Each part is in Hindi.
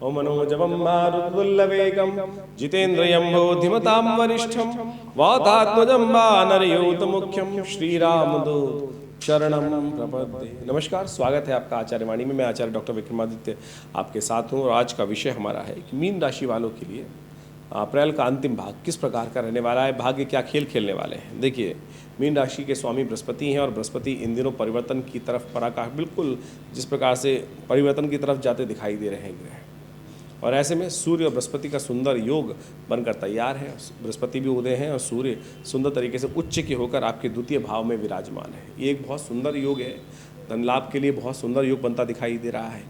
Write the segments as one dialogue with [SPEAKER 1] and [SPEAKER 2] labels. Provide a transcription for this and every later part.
[SPEAKER 1] ओम मनोजवं मारुतुल्लवेगं जितेन्द्रियं बुद्धिमतां वरिष्ठं वातात्मजं वानरयूतमुख्यं श्रीरामदूत शरणं प्रपद्ये। नमस्कार, स्वागत है आपका आचार्य वाणी में। मैं आचार्य डॉक्टर विक्रमादित्य आपके साथ हूँ और आज का विषय हमारा है कि मीन राशि वालों के लिए अप्रैल का अंतिम भाग किस प्रकार का रहने वाला है, भाग्य क्या खेल खेलने वाले हैं। देखिए, मीन राशि के स्वामी बृहस्पति हैं और बृहस्पति इन दिनों परिवर्तन की तरफ पराकाष्ठा, बिल्कुल जिस प्रकार से परिवर्तन की तरफ जाते दिखाई दे रहे हैं ग्रह, और ऐसे में सूर्य और बृहस्पति का सुंदर योग बनकर तैयार है। बृहस्पति भी उदय हैं और सूर्य सुंदर तरीके से उच्च के होकर आपके द्वितीय भाव में विराजमान है। ये एक बहुत सुंदर योग है, धन लाभ के लिए बहुत सुंदर योग बनता दिखाई दे रहा है।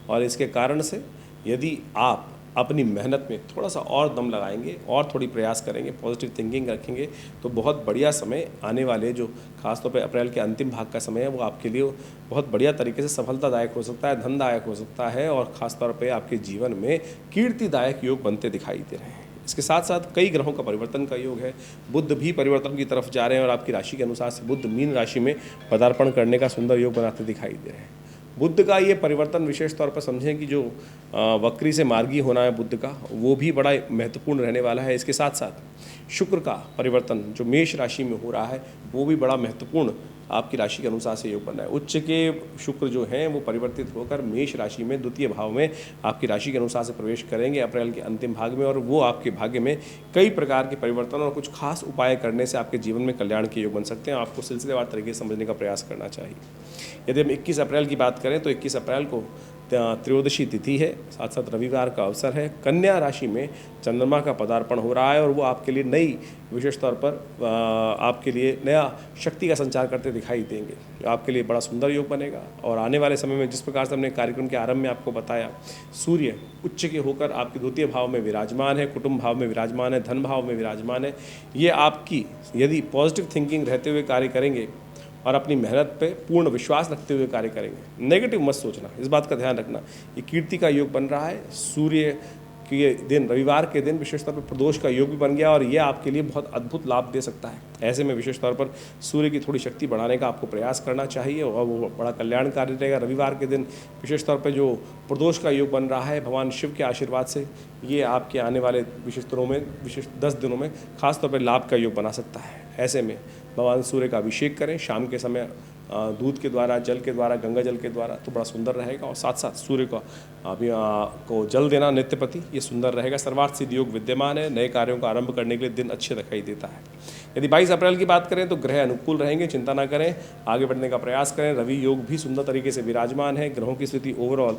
[SPEAKER 1] और इसके कारण से यदि आप अपनी मेहनत में थोड़ा सा और दम लगाएंगे और थोड़ी प्रयास करेंगे, पॉजिटिव थिंकिंग रखेंगे, तो बहुत बढ़िया समय आने वाले, जो खासतौर पर अप्रैल के अंतिम भाग का समय है, वो आपके लिए बहुत बढ़िया तरीके से सफलतादायक हो सकता है, धनदायक हो सकता है और ख़ासतौर पे आपके जीवन में कीर्तिदायक योग बनते दिखाई दे रहे हैं। इसके साथ साथ कई ग्रहों का परिवर्तन का योग है। बुध भी परिवर्तन की तरफ जा रहे हैं और आपकी राशि के अनुसार से बुध मीन राशि में पदार्पण करने का सुंदर योग बनाते दिखाई दे रहे हैं। बुद्ध का ये परिवर्तन विशेष तौर पर समझें कि जो वक्री से मार्गी होना है बुद्ध का, वो भी बड़ा महत्वपूर्ण रहने वाला है। इसके साथ साथ शुक्र का परिवर्तन जो मेष राशि में हो रहा है, वो भी बड़ा महत्वपूर्ण आपकी राशि के अनुसार से योग बनना है। उच्च के शुक्र जो हैं वो परिवर्तित होकर मेष राशि में द्वितीय भाव में आपकी राशि के अनुसार से प्रवेश करेंगे अप्रैल के अंतिम भाग में, और वो आपके भाग्य में कई प्रकार के परिवर्तन और कुछ खास उपाय करने से आपके जीवन में कल्याण के योग बन सकते हैं। आपको सिलसिलेवार तरीके से समझने का प्रयास करना चाहिए। यदि हम 21 अप्रैल की बात करें तो 21 अप्रैल को त्रयोदशी तिथि है, साथ साथ रविवार का अवसर है। कन्या राशि में चंद्रमा का पदार्पण हो रहा है और वो आपके लिए नई, विशेष तौर पर आपके लिए नया शक्ति का संचार करते दिखाई देंगे। आपके लिए बड़ा सुंदर योग बनेगा। और आने वाले समय में जिस प्रकार से हमने कार्यक्रम के आरंभ में आपको बताया, सूर्य उच्च के होकर आपके द्वितीय भाव में विराजमान है, कुटुंब भाव में विराजमान है, धन भाव में विराजमान है। ये आपकी यदि पॉजिटिव थिंकिंग रहते हुए कार्य करेंगे और अपनी मेहनत पे पूर्ण विश्वास रखते हुए कार्य करेंगे, नेगेटिव मत सोचना, इस बात का ध्यान रखना। ये कीर्ति का योग बन रहा है। सूर्य के दिन, रविवार के दिन विशेष तौर पर प्रदोष का योग भी बन गया और ये आपके लिए बहुत अद्भुत लाभ दे सकता है। ऐसे में विशेष तौर पर सूर्य की थोड़ी शक्ति बढ़ाने का आपको प्रयास करना चाहिए और वो बड़ा कल्याणकारी रहेगा। रविवार के दिन विशेष तौर पर जो प्रदोष का योग बन रहा है, भगवान शिव के आशीर्वाद से ये आपके आने वाले विशेष 10 दिनों में खासतौर पर लाभ का योग बना सकता है। ऐसे में भगवान सूर्य का अभिषेक करें शाम के समय, दूध के द्वारा, जल के द्वारा, गंगा जल के द्वारा, तो बड़ा सुंदर रहेगा। और साथ साथ सूर्य को जल देना नित्य प्रति, ये सुंदर रहेगा। सर्वार्थ सिद्ध योग विद्यमान है। नए कार्यों का आरंभ करने के लिए दिन अच्छे दिखाई देता है। यदि 22 अप्रैल की बात करें तो ग्रह अनुकूल रहेंगे, चिंता ना करें, आगे बढ़ने का प्रयास करें। रवि योग भी सुंदर तरीके से विराजमान है। ग्रहों की स्थिति ओवरऑल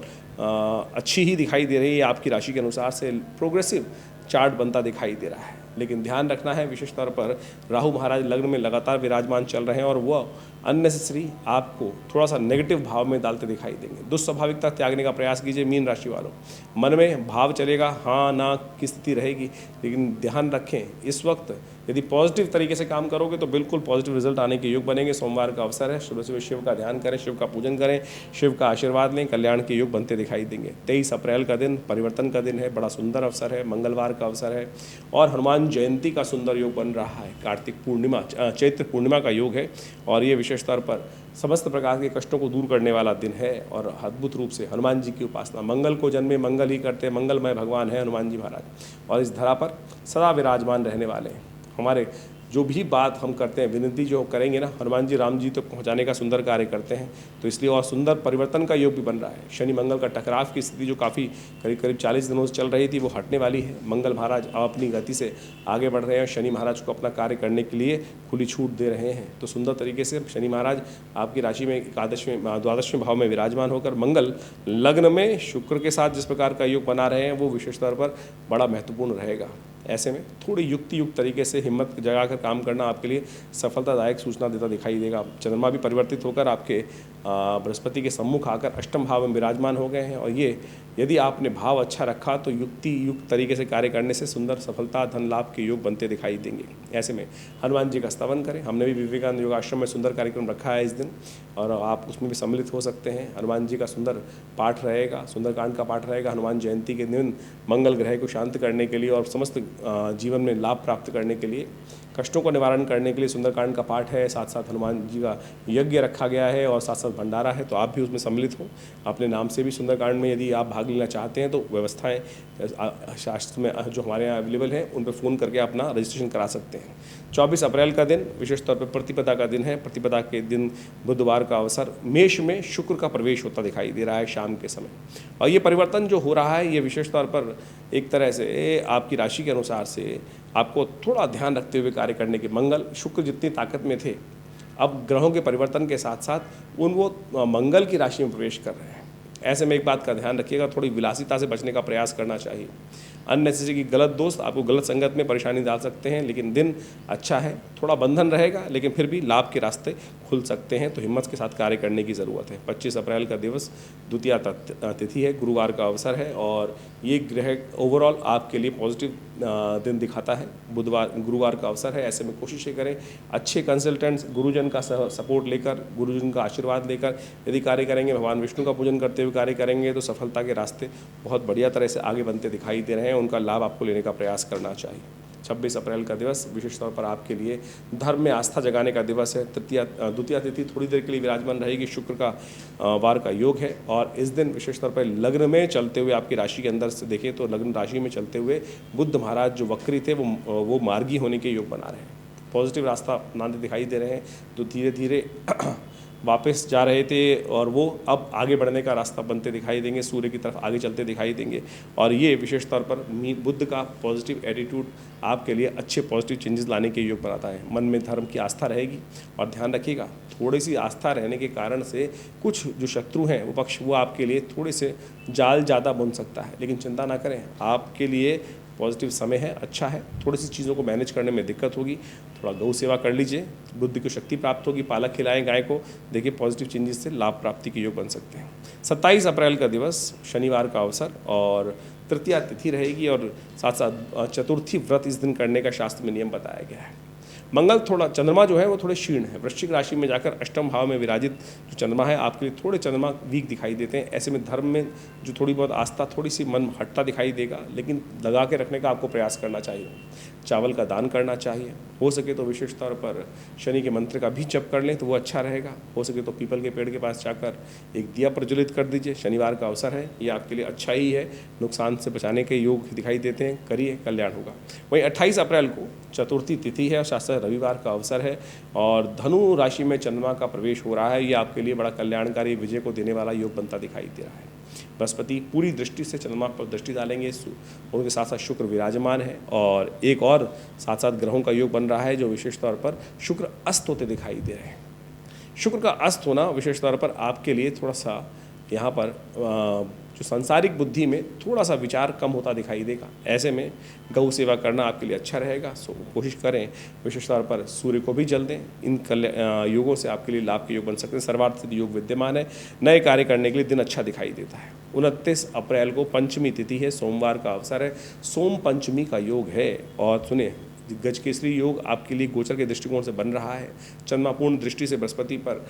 [SPEAKER 1] अच्छी ही दिखाई दे रही है। आपकी राशि के अनुसार से प्रोग्रेसिव चार्ट बनता दिखाई दे रहा है। लेकिन ध्यान रखना है, विशेष तौर पर राहु महाराज लग्न में लगातार विराजमान चल रहे हैं और वह अननेसेसरी आपको थोड़ा सा नेगेटिव भाव में डालते दिखाई देंगे। दुस्वाभाविकता त्यागने का प्रयास कीजिए मीन राशि वालों। मन में भाव चलेगा, हाँ ना की स्थिति रहेगी, लेकिन ध्यान रखें इस वक्त यदि पॉजिटिव तरीके से काम करोगे तो बिल्कुल पॉजिटिव रिजल्ट आने के योग बनेंगे। सोमवार का अवसर है, सुबह सुबह शिव का ध्यान करें, शिव का पूजन करें, शिव का आशीर्वाद लें, कल्याण के योग बनते दिखाई देंगे। 23 अप्रैल का दिन परिवर्तन का दिन है, बड़ा सुंदर अवसर है, मंगलवार का अवसर है और हनुमान जयंती का सुंदर योग बन रहा है। कार्तिक पूर्णिमा, चैत्र पूर्णिमा का योग है और ये विशेष तौर पर समस्त प्रकार के कष्टों को दूर करने वाला दिन है। और अद्भुत रूप से हनुमान जी की उपासना, मंगल को जन्मे मंगल ही करते, मंगलमय भगवान है हनुमान जी महाराज और इस धरा पर सदा विराजमान रहने वाले हैं। हमारे जो भी बात हम करते हैं, विनती जो करेंगे ना, हनुमान जी राम जी तक पहुंचाने का सुंदर कार्य करते हैं। तो इसलिए और सुंदर परिवर्तन का योग भी बन रहा है। शनि मंगल का टकराव की स्थिति जो काफ़ी करीब 40 दिनों से चल रही थी, वो हटने वाली है। मंगल महाराज अब अपनी गति से आगे बढ़ रहे हैं। शनि महाराज को अपना कार्य करने के लिए खुली छूट दे रहे हैं। तो सुंदर तरीके से शनि महाराज आपकी राशि में द्वादशवें भाव में विराजमान होकर मंगल लग्न में शुक्र के साथ जिस प्रकार का योग बना रहे हैं, वो विशेष तौर पर बड़ा महत्वपूर्ण रहेगा। ऐसे में थोड़ी युक्त तरीके से हिम्मत जगाकर काम करना आपके लिए सफलतादायक सूचना देता दिखाई देगा। चंद्रमा भी परिवर्तित होकर आपके बृहस्पति के सम्मुख आकर अष्टम भाव में विराजमान हो गए हैं और ये यदि आपने भाव अच्छा रखा तो युक्त तरीके से कार्य करने से सुंदर सफलता, धन लाभ के योग बनते दिखाई देंगे। ऐसे में हनुमान जी का स्तवन करें। हमने भी विवेकानंद योगाश्रम में सुंदर कार्यक्रम रखा है इस दिन और आप उसमें भी सम्मिलित हो सकते हैं। हनुमान जी का सुंदर पाठ रहेगा, सुंदरकांड का पाठ रहेगा। हनुमान जयंती के दिन मंगल ग्रह को शांत करने के लिए और समस्त जीवन में लाभ प्राप्त करने के लिए, कष्टों को निवारण करने के लिए सुंदरकांड का पाठ है। साथ साथ हनुमान जी का यज्ञ रखा गया है और साथ साथ भंडारा है, तो आप भी उसमें सम्मिलित हों। अपने नाम से भी सुंदरकांड में यदि आप भाग लेना चाहते हैं तो व्यवस्थाएं शास्त्र में जो हमारे यहाँ अवेलेबल है उन पर फ़ोन करके अपना रजिस्ट्रेशन करा सकते हैं। 24 अप्रैल का दिन विशेष तौर पर प्रतिपदा का दिन है। प्रतिपदा के दिन बुधवार का अवसर, मेष में शुक्र का प्रवेश होता दिखाई दे रहा है शाम के समय, और ये परिवर्तन जो हो रहा है ये विशेष तौर पर एक तरह से आपकी राशि के अनुसार से आपको थोड़ा ध्यान रखते हुए कार्य करने के, मंगल शुक्र जितनी ताकत में थे अब ग्रहों के परिवर्तन के साथ साथ वो मंगल की राशि में प्रवेश कर रहे हैं। ऐसे में एक बात का ध्यान रखिएगा, थोड़ी विलासिता से बचने का प्रयास करना चाहिए। अननेसेसरी की गलत दोस्त आपको गलत संगत में परेशानी डाल सकते हैं, लेकिन दिन अच्छा है, थोड़ा बंधन रहेगा लेकिन फिर भी लाभ के रास्ते खुल सकते हैं, तो हिम्मत के साथ कार्य करने की ज़रूरत है। 25 अप्रैल का दिवस द्वितीया तिथि है, गुरुवार का अवसर है, और ये ग्रह ओवरऑल आपके लिए पॉजिटिव दिन दिखाता है। बुधवार गुरुवार का अवसर है, ऐसे में कोशिशें करें अच्छे कंसल्टेंट्स गुरुजन का सपोर्ट लेकर, गुरुजन का आशीर्वाद लेकर यदि कार्य करेंगे, भगवान विष्णु का पूजन करते हुए कार्य करेंगे तो सफलता के रास्ते बहुत बढ़िया तरह से आगे बनते दिखाई दे रहे हैं। उनका लाभ आपको लेने का प्रयास करना चाहिए। 26 अप्रैल का दिवस विशेष तौर पर आपके लिए धर्म में आस्था जगाने का दिवस है। द्वितीया तिथि थोड़ी देर के लिए विराजमान रहेगी, शुक्र का वार का योग है, और इस दिन विशेष तौर पर लग्न में चलते हुए आपकी राशि के अंदर से देखें तो लग्न राशि में चलते हुए बुद्ध महाराज जो वक्री थे वो मार्गी होने के योग बना रहे हैं, पॉजिटिव रास्ता अपनाते दिखाई दे रहे हैं, तो धीरे धीरे वापस जा रहे थे और वो अब आगे बढ़ने का रास्ता बनते दिखाई देंगे, सूर्य की तरफ आगे चलते दिखाई देंगे। और ये विशेष तौर पर बुद्ध का पॉजिटिव एटीट्यूड आपके लिए अच्छे पॉजिटिव चेंजेस लाने के योग बनाता है। मन में धर्म की आस्था रहेगी, और ध्यान रखिएगा थोड़ी सी आस्था रहने के कारण से कुछ जो शत्रु हैं वो पक्ष वो आपके लिए थोड़े से जाल ज़्यादा बुन सकता है, लेकिन चिंता ना करें, आपके लिए पॉजिटिव समय है, अच्छा है। थोड़ी सी चीज़ों को मैनेज करने में दिक्कत होगी, थोड़ा गौ सेवा कर लीजिए, बुद्धि को शक्ति प्राप्त होगी, पालक खिलाएं गाय को, देखिए पॉजिटिव चेंजेस से लाभ प्राप्ति के योग बन सकते हैं। 27 अप्रैल का दिवस शनिवार का अवसर, और तृतीया तिथि रहेगी, और साथ साथ चतुर्थी व्रत इस दिन करने का शास्त्र में नियम बताया गया है। मंगल थोड़ा, चंद्रमा जो है वो थोड़े क्षीण है, वृश्चिक राशि में जाकर अष्टम भाव में विराजित जो चंद्रमा है आपके लिए थोड़े चंद्रमा वीक दिखाई देते हैं। ऐसे में धर्म में जो थोड़ी बहुत आस्था, थोड़ी सी मन हटता दिखाई देगा, लेकिन लगा के रखने का आपको प्रयास करना चाहिए। चावल का दान करना चाहिए, हो सके तो विशेष तौर पर शनि के मंत्र का भी जप कर लें तो वो अच्छा रहेगा। हो सके तो पीपल के पेड़ के पास जाकर एक दिया प्रज्वलित कर दीजिए, शनिवार का अवसर है, ये आपके लिए अच्छा ही है, नुकसान से बचाने के योग दिखाई देते हैं, करिए कल्याण होगा। वहीं 28 अप्रैल को चतुर्थी तिथि है, शास्त्र रविवार का अवसर है, और धनु राशि में चंद्रमा का प्रवेश हो रहा है, ये आपके लिए बड़ा कल्याणकारी विजय को देने वाला योग बनता दिखाई दे रहा है। बृहस्पति पूरी दृष्टि से चंद्रमा पर दृष्टि डालेंगे, उनके साथ साथ शुक्र विराजमान है, और एक और साथ साथ ग्रहों का योग बन रहा है जो विशेष तौर पर शुक्र अस्त होते दिखाई दे रहे हैं। शुक्र का अस्त होना विशेष तौर पर आपके लिए थोड़ा सा यहाँ पर जो सांसारिक बुद्धि में थोड़ा सा विचार कम होता दिखाई देगा। ऐसे में गौ सेवा करना आपके लिए अच्छा रहेगा, सो कोशिश करें विशेष तौर पर सूर्य को भी जल दें। इन योगों से आपके लिए लाभ के योग बन सकते हैं। सर्वार्थ योग विद्यमान है, नए कार्य करने के लिए दिन अच्छा दिखाई देता है। 29 अप्रैल को पंचमी तिथि है, सोमवार का अवसर है, सोम पंचमी का योग है, और सुनिए गजकेसरी योग आपके लिए गोचर के दृष्टिकोण से बन रहा है। चंद्रमा पूर्ण दृष्टि से बृहस्पति पर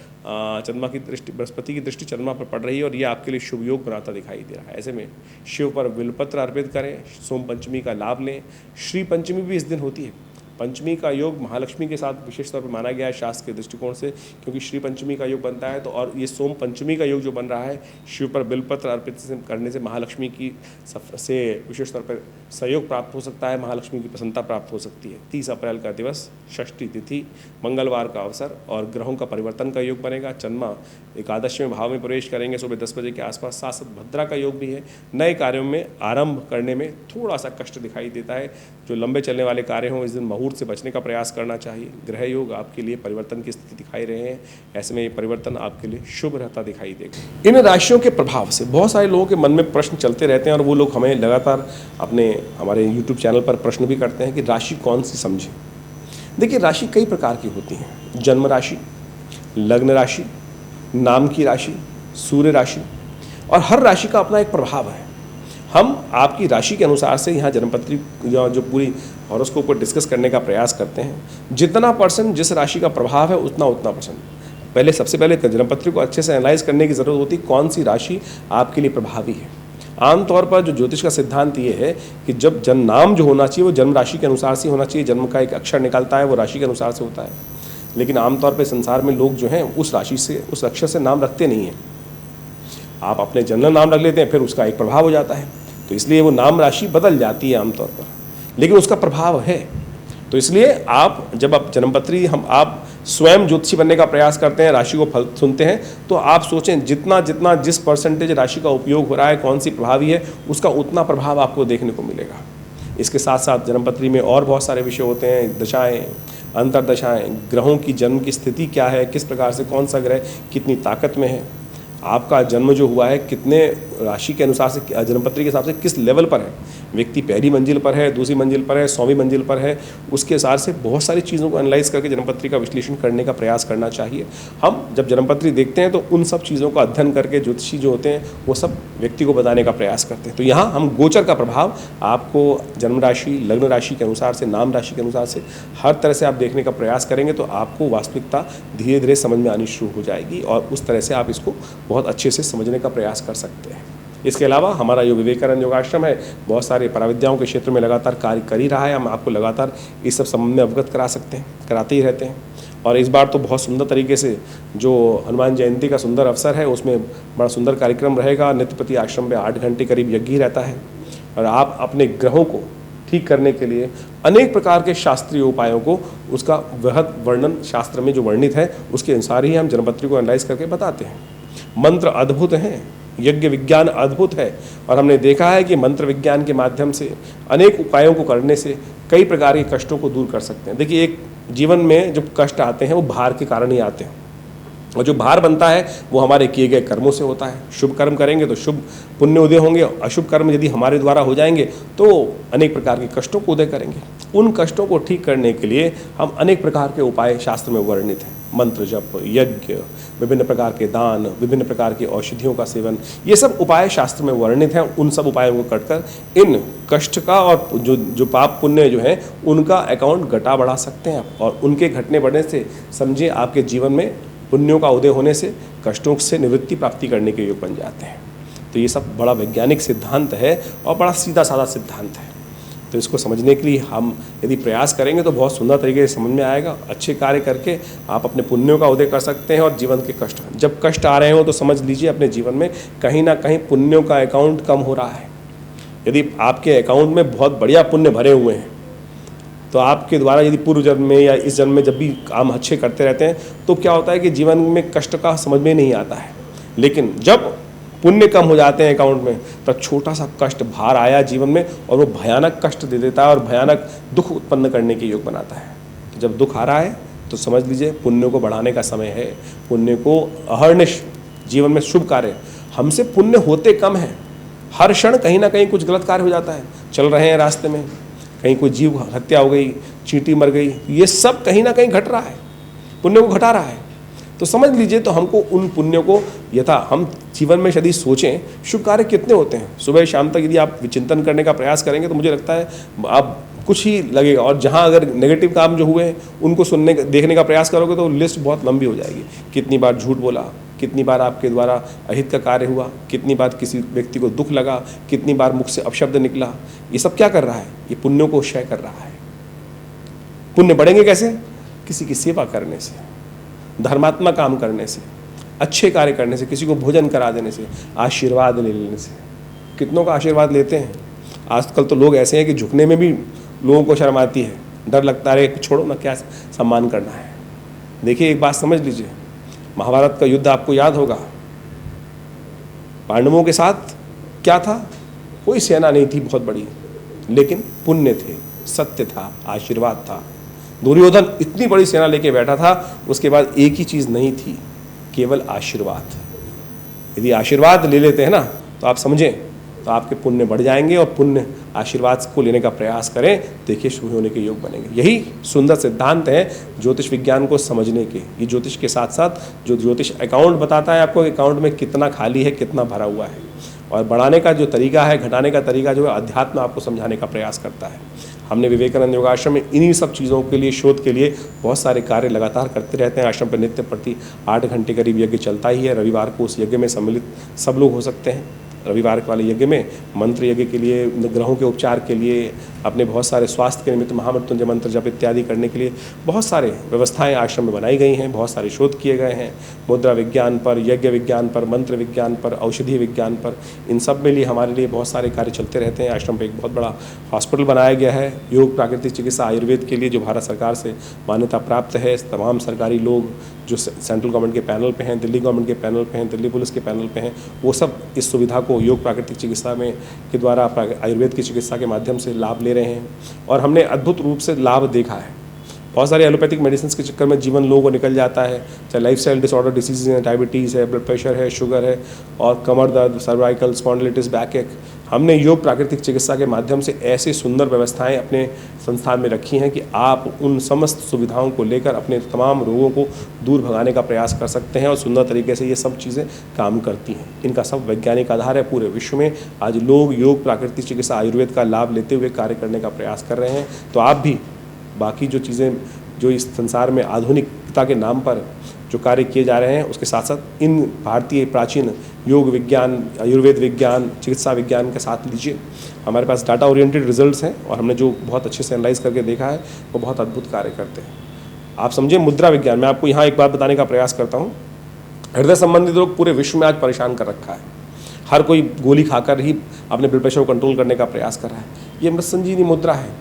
[SPEAKER 1] बृहस्पति की दृष्टि चंद्रमा पर पड़ रही है, और ये आपके लिए शुभ योग बनाता दिखाई दे रहा है। ऐसे में शिव पर बिल्वपत्र अर्पित करें, सोम पंचमी का लाभ लें। श्री पंचमी भी इस दिन होती है। पंचमी का योग महालक्ष्मी के साथ विशेष तौर पर माना गया है शास्त्र के दृष्टिकोण से, क्योंकि श्री पंचमी का योग बनता है, तो और ये सोम पंचमी का योग जो बन रहा है, शिव पर बिल्वपत्र अर्पित करने से महालक्ष्मी की से विशेष तौर पर सहयोग प्राप्त हो सकता है, महालक्ष्मी की प्रसन्नता प्राप्त हो सकती है। 30 अप्रैल का दिवस षष्ठी तिथि, मंगलवार का अवसर, और ग्रहों का परिवर्तन का योग बनेगा। चंद्रमा एकादशवें भाव में प्रवेश करेंगे सुबह 10 बजे के आसपास। साथ साथ भद्रा का योग भी है। नए कार्यों में आरंभ करने में थोड़ा सा कष्ट दिखाई देता है, जो लंबे चलने वाले कार्य हों इस दिन मुहूर्त से बचने का प्रयास करना चाहिए। ग्रह योग आपके लिए परिवर्तन की स्थिति दिखाई रहे हैं, ऐसे में ये परिवर्तन आपके लिए शुभ रहता दिखाई देगा। इन राशियों के प्रभाव से बहुत सारे लोगों के मन में प्रश्न चलते रहते हैं, और वो लोग हमें लगातार हमारे YouTube चैनल पर प्रश्न भी करते हैं कि राशि कौन सी समझे। देखिए, राशि कई प्रकार की होती हैं। जन्म राशि, लग्न राशि, नाम की राशि, सूर्य राशि, और हर राशि का अपना एक प्रभाव है। हम आपकी राशि के अनुसार से यहाँ जन्मपत्री जो पूरी हॉरोस्कोप को डिस्कस करने का प्रयास करते हैं। जितना % जिस राशि का प्रभाव है उतना % सबसे पहले जन्मपत्री को अच्छे से एनालाइज करने की ज़रूरत होती है, कौन सी राशि आपके लिए प्रभावी है। आमतौर पर जो ज्योतिष का सिद्धांत ये है कि जब जन्म नाम जो होना चाहिए वो जन्म राशि के अनुसार से होना चाहिए। जन्म का एक अक्षर निकलता है वो राशि के अनुसार से होता है। लेकिन आमतौर पे संसार में लोग जो हैं उस राशि से, उस अक्षर से नाम रखते नहीं हैं। आप अपने जनरल नाम रख लेते हैं, फिर उसका एक प्रभाव हो जाता है, तो इसलिए वो नाम राशि बदल जाती है आमतौर पर, लेकिन उसका प्रभाव है। तो इसलिए आप जब आप जन्मपत्री आप स्वयं ज्योतिषी बनने का प्रयास करते हैं, राशि को फल सुनते हैं, तो आप सोचें जितना जितना जिस परसेंटेज राशि का उपयोग हो रहा है, कौन सी प्रभावी है, उसका उतना प्रभाव आपको देखने को मिलेगा। इसके साथ साथ जन्मपत्री में और बहुत सारे विषय होते हैं, दशाएं, अंतरदशाएं, ग्रहों की जन्म की स्थिति क्या है, किस प्रकार से कौन सा ग्रह कितनी ताकत में है, आपका जन्म जो हुआ है कितने राशि के अनुसार से, जन्मपत्री के हिसाब से किस लेवल पर है, व्यक्ति पहली मंजिल पर है, दूसरी मंजिल पर है, 100वीं मंजिल पर है, उसके हिसाब से बहुत सारी चीज़ों को एनालाइज करके जन्मपत्री का विश्लेषण करने का प्रयास करना चाहिए। हम जब जन्मपत्री देखते हैं तो उन सब चीज़ों का अध्ययन करके ज्योतिषी जो होते हैं वो सब व्यक्ति को बताने का प्रयास करते हैं। तो यहाँ हम गोचर का प्रभाव आपको जन्म राशि, लग्न राशि के अनुसार से, नाम राशि के अनुसार से हर तरह से आप देखने का प्रयास करेंगे तो आपको वास्तविकता धीरे धीरे समझ में आनी शुरू हो जाएगी और उस तरह से आप इसको बहुत अच्छे से समझने का प्रयास कर सकते हैं। इसके अलावा हमारा जो विवेकानंद योगाश्रम है बहुत सारे पराविद्याओं के क्षेत्र में लगातार कार्य कर ही रहा है। हम आपको लगातार इस सब संबंध में अवगत करा सकते हैं, कराते ही रहते हैं। और इस बार तो बहुत सुंदर तरीके से जो हनुमान जयंती का सुंदर अवसर है उसमें बड़ा सुंदर कार्यक्रम रहेगा। नित्य प्रति आश्रम में 8 घंटे करीब यज्ञ ही रहता है और आप अपने ग्रहों को ठीक करने के लिए अनेक प्रकार के शास्त्रीय उपायों को, उसका वृहद वर्णन शास्त्र में जो वर्णित है उसके अनुसार ही हम जन्मपत्री को एनालाइज करके बताते हैं। मंत्र अद्भुत हैं, यज्ञ विज्ञान अद्भुत है और हमने देखा है कि मंत्र विज्ञान के माध्यम से अनेक उपायों को करने से कई प्रकार के कष्टों को दूर कर सकते हैं। देखिए, एक जीवन में जब कष्ट आते हैं वो भार के कारण ही आते हैं और जो भार बनता है वो हमारे किए गए कर्मों से होता है। शुभ कर्म करेंगे तो शुभ पुण्य उदय होंगे, अशुभ कर्म यदि हमारे द्वारा हो जाएंगे तो अनेक प्रकार के कष्टों को उदय करेंगे। उन कष्टों को ठीक करने के लिए हम अनेक प्रकार के उपाय शास्त्र में वर्णित हैं। मंत्र जप, यज्ञ, विभिन्न प्रकार के दान, विभिन्न प्रकार की औषधियों का सेवन, ये सब उपाय शास्त्र में वर्णित हैं। उन सब उपायों को करकर इन कष्ट का और जो पाप पुण्य जो है उनका अकाउंट घटा बढ़ा सकते हैं आप। और उनके घटने बढ़ने से समझिए आपके जीवन में पुण्यों का उदय होने से कष्टों से निवृत्ति प्राप्ति करने के योग बन जाते हैं। तो ये सब बड़ा वैज्ञानिक सिद्धांत है और बड़ा सीधा साधा सिद्धांत है। तो इसको समझने के लिए हम यदि प्रयास करेंगे तो बहुत सुंदर तरीके से समझ में आएगा। अच्छे कार्य करके आप अपने पुण्यों का उदय कर सकते हैं और जीवन के कष्ट, जब कष्ट आ रहे हो तो समझ लीजिए अपने जीवन में कहीं ना कहीं पुण्यों का अकाउंट कम हो रहा है। यदि आपके अकाउंट में बहुत बढ़िया पुण्य भरे हुए हैं तो आपके द्वारा यदि पूर्व जन्म में या इस जन्म में जब भी काम अच्छे करते रहते हैं तो क्या होता है कि जीवन में कष्ट का समझ में नहीं आता है। लेकिन जब पुण्य कम हो जाते हैं अकाउंट में तब छोटा सा कष्ट भार आया जीवन में और वो भयानक कष्ट दे देता है और भयानक दुख उत्पन्न करने के योग बनाता है। तो जब दुख आ रहा है तो समझ लीजिए पुण्य को बढ़ाने का समय है। पुण्य को अहर्निश जीवन में शुभ कार्य, हमसे पुण्य होते कम हैं। हर क्षण कहीं ना कहीं कुछ गलत कार्य हो जाता है। चल रहे हैं रास्ते में, कहीं कोई जीव हत्या हो गई, चींटी मर गई, ये सब कहीं ना कहीं घट रहा है, पुण्य को घटा रहा है। तो समझ लीजिए तो हमको उन पुण्यों को यथा हम जीवन में यदि सोचें, शुभ कार्य कितने होते हैं, सुबह शाम तक यदि आप विचिंतन करने का प्रयास करेंगे तो मुझे लगता है आप कुछ ही लगेगा। और जहाँ अगर नेगेटिव काम जो हुए हैं उनको सुनने देखने का प्रयास करोगे तो लिस्ट बहुत लंबी हो जाएगी। कितनी बार झूठ बोला, कितनी बार आपके द्वारा अहित का कार्य हुआ, कितनी बार किसी व्यक्ति को दुख लगा, कितनी बार मुख से अपशब्द निकला, ये सब क्या कर रहा है, ये पुण्यों को क्षय कर रहा है। पुण्य बढ़ेंगे कैसे? किसी की सेवा करने से, धर्मात्मक काम करने से, अच्छे कार्य करने से, किसी को भोजन करा देने से, आशीर्वाद ले लेने से। कितनों का आशीर्वाद लेते हैं? आजकल तो लोग ऐसे हैं कि झुकने में भी लोगों को शर्म आती है, डर लगता है छोड़ो ना, क्या सम्मान करना है। देखिए एक बात समझ लीजिए, महाभारत का युद्ध आपको याद होगा, पांडवों के साथ क्या था? कोई सेना नहीं थी बहुत बड़ी, लेकिन पुण्य थे, सत्य था, आशीर्वाद था। दुर्योधन इतनी बड़ी सेना लेके बैठा था, उसके बाद एक ही चीज़ नहीं थी, केवल आशीर्वाद। यदि आशीर्वाद ले लेते हैं ना तो आप समझें तो आपके पुण्य बढ़ जाएंगे और पुण्य आशीर्वाद को लेने का प्रयास करें, देखिए शुभ होने के योग बनेंगे। यही सुंदर सिद्धांत है ज्योतिष विज्ञान को समझने के। ये ज्योतिष के साथ साथ जो ज्योतिष अकाउंट बताता है आपको अकाउंट में कितना खाली है, कितना भरा हुआ है, और बढ़ाने का जो तरीका है, घटाने का तरीका जो है अध्यात्म आपको समझाने का प्रयास करता है। हमने विवेकानंद योगाश्रम में इन्हीं सब चीज़ों के लिए, शोध के लिए बहुत सारे कार्य लगातार करते रहते हैं। आश्रम पर नित्य प्रति 8 घंटे करीब यज्ञ चलता ही है। रविवार को उस यज्ञ में सम्मिलित सब लोग हो सकते हैं। रविवार वाले यज्ञ में मंत्र यज्ञ के लिए, ग्रहों के उपचार के लिए, अपने बहुत सारे स्वास्थ्य के निमित्त महामृत्युंजय मंत्र जप इत्यादि करने के लिए बहुत सारे व्यवस्थाएं आश्रम में बनाई गई हैं, बहुत सारे शोध किए गए हैं मुद्रा विज्ञान पर, यज्ञ विज्ञान पर, मंत्र विज्ञान पर, औषधि विज्ञान पर। इन सब में लिए हमारे लिए बहुत सारे कार्य चलते रहते हैं। आश्रम पर एक बहुत बड़ा हॉस्पिटल बनाया गया है योग प्राकृतिक चिकित्सा आयुर्वेद के लिए, जो भारत सरकार से मान्यता प्राप्त है। तमाम सरकारी लोग जो सेंट्रल गवर्नमेंट के पैनल पे हैं, दिल्ली गवर्नमेंट के पैनल पे हैं, दिल्ली पुलिस के पैनल पे हैं, वो सब इस सुविधा को योग प्राकृतिक चिकित्सा में के द्वारा आयुर्वेद की चिकित्सा के माध्यम से लाभ ले रहे हैं और हमने अद्भुत रूप से लाभ देखा है। बहुत सारे एलोपैथिक मेडिसिन के चक्कर में जीवन लोगों को निकल जाता है, चाहे लाइफस्टाइल डिसऑर्डर डिसीज़ हैं, डायबिटीज़ है, ब्लड प्रेशर है, शुगर है और कमर दर्द, सर्वाइकल स्पॉन्डिलिटिस, बैक एक। हमने योग प्राकृतिक चिकित्सा के माध्यम से ऐसी सुंदर व्यवस्थाएं अपने संस्थान में रखी हैं कि आप उन समस्त सुविधाओं को लेकर अपने तमाम रोगों को दूर भगाने का प्रयास कर सकते हैं और सुंदर तरीके से ये सब चीज़ें काम करती हैं। इनका सब वैज्ञानिक आधार है। पूरे विश्व में आज लोग योग प्राकृतिक चिकित्सा आयुर्वेद का लाभ लेते हुए कार्य करने का प्रयास कर रहे हैं। तो आप भी बाकी जो चीज़ें जो इस संसार में आधुनिकता के नाम पर जो कार्य किए जा रहे हैं उसके साथ साथ इन भारतीय प्राचीन योग विज्ञान, आयुर्वेद विज्ञान, चिकित्सा विज्ञान के साथ लीजिए। हमारे पास डाटा ओरिएंटेड रिजल्ट्स हैं और हमने जो बहुत अच्छे से एनालाइज करके देखा है वो बहुत अद्भुत कार्य करते हैं। आप समझिए मुद्रा विज्ञान, मैं आपको यहाँ एक बात बताने का प्रयास करता हूँ। हृदय संबंधित रोग पूरे विश्व में आज परेशान कर रखा है। हर कोई गोली खाकर ही अपने ब्लड प्रेशर को कंट्रोल करने का प्रयास कर रहा है। ये मृत संजीवनी मुद्रा है।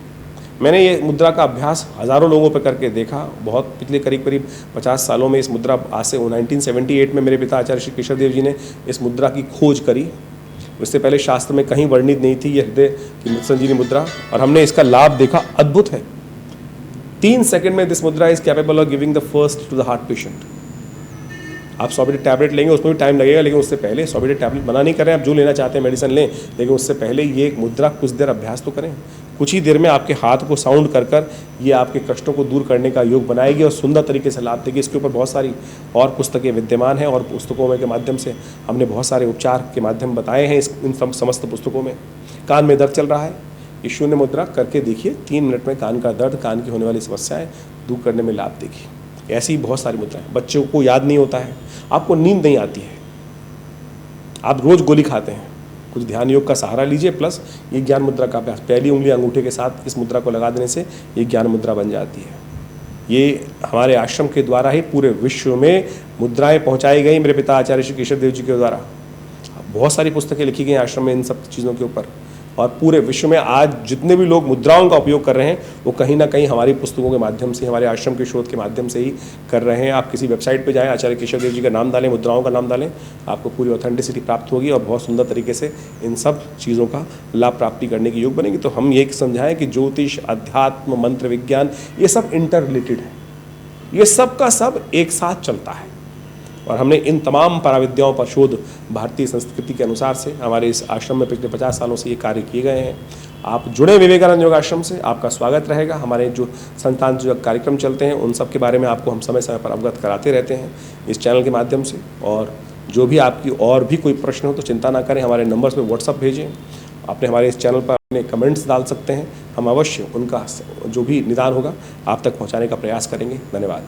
[SPEAKER 1] मैंने ये मुद्रा का अभ्यास हज़ारों लोगों पर करके देखा। बहुत पिछले करीब 50 सालों में इस मुद्रा, आज से 1978 में मेरे पिता आचार्य श्री केशव देव जी ने इस मुद्रा की खोज करी। उससे पहले शास्त्र में कहीं वर्णित नहीं थी ये हृदय की मृत संजीवनी मुद्रा और हमने इसका लाभ देखा। अद्भुत है। 3 सेकंड में this mudra is capable of giving the first to the heart patient. आप 100 बेटे टैबलेट लेंगे, उसमें भी टाइम लगेगा, लेकिन उससे पहले 100 बेटे टैबलेट मना नहीं कर रहे हैं, आप जो लेना चाहते हैं मेडिसिन लें, लेकिन उससे पहले ये एक मुद्रा कुछ देर अभ्यास तो करें। कुछ ही देर में आपके हाथ को साउंड कर ये आपके कष्टों को दूर करने का योग बनाएगी और सुंदर तरीके से लाभ देगी। इसके ऊपर बहुत सारी और पुस्तकें विद्यमान हैं और पुस्तकों में के माध्यम से हमने बहुत सारे उपचार के माध्यम बताए हैं इन समस्त पुस्तकों में। कान में दर्द चल रहा है, ये शून्य मुद्रा करके देखिए, 3 मिनट में कान का दर्द, कान की होने वाली समस्याएं दूर करने में लाभ देगी। ऐसी ही बहुत सारी मुद्राएं। बच्चों को याद नहीं होता है, आपको नींद नहीं आती है, आप रोज गोली खाते हैं, कुछ ध्यान योग का सहारा लीजिए, प्लस ये ज्ञान मुद्रा का अभ्यास। पहली उंगली अंगूठे के साथ इस मुद्रा को लगा देने से ये ज्ञान मुद्रा बन जाती है। ये हमारे आश्रम के द्वारा ही पूरे विश्व में मुद्राएं पहुंचाई गई मेरे पिता आचार्य श्री केशव देव जी के द्वारा। बहुत सारी पुस्तकें लिखी गई आश्रम में इन सब चीज़ों के ऊपर और पूरे विश्व में आज जितने भी लोग मुद्राओं का उपयोग कर रहे हैं वो कहीं ना कहीं हमारी पुस्तकों के माध्यम से, हमारे आश्रम के शोध के माध्यम से ही कर रहे हैं। आप किसी वेबसाइट पे जाएं, आचार्य केशव देव जी का नाम डालें, मुद्राओं का नाम डालें, आपको पूरी ऑथेंटिसिटी प्राप्त होगी और बहुत सुंदर तरीके से इन सब चीज़ों का लाभ प्राप्ति करने की योग बनेगी। तो हम ये समझाएं कि ज्योतिष, अध्यात्म, मंत्र विज्ञान ये सब इंटर रिलेटेड है, ये सब का सब एक साथ चलता है और हमने इन तमाम पराविद्याओं पर शोध भारतीय संस्कृति के अनुसार से हमारे इस आश्रम में पिछले 50 सालों से ये कार्य किए गए हैं। आप जुड़े विवेकानंद योग आश्रम से, आपका स्वागत रहेगा। हमारे जो संतान जो कार्यक्रम चलते हैं उन सब के बारे में आपको हम समय समय पर अवगत कराते रहते हैं इस चैनल के माध्यम से। और जो भी आपकी और भी कोई प्रश्न हो तो चिंता ना करें, हमारे नंबर्स पर व्हाट्सअप भेजें, आपने हमारे इस चैनल पर अपने कमेंट्स डाल सकते हैं, हम अवश्य उनका जो भी निदान होगा आप तक पहुँचाने का प्रयास करेंगे। धन्यवाद।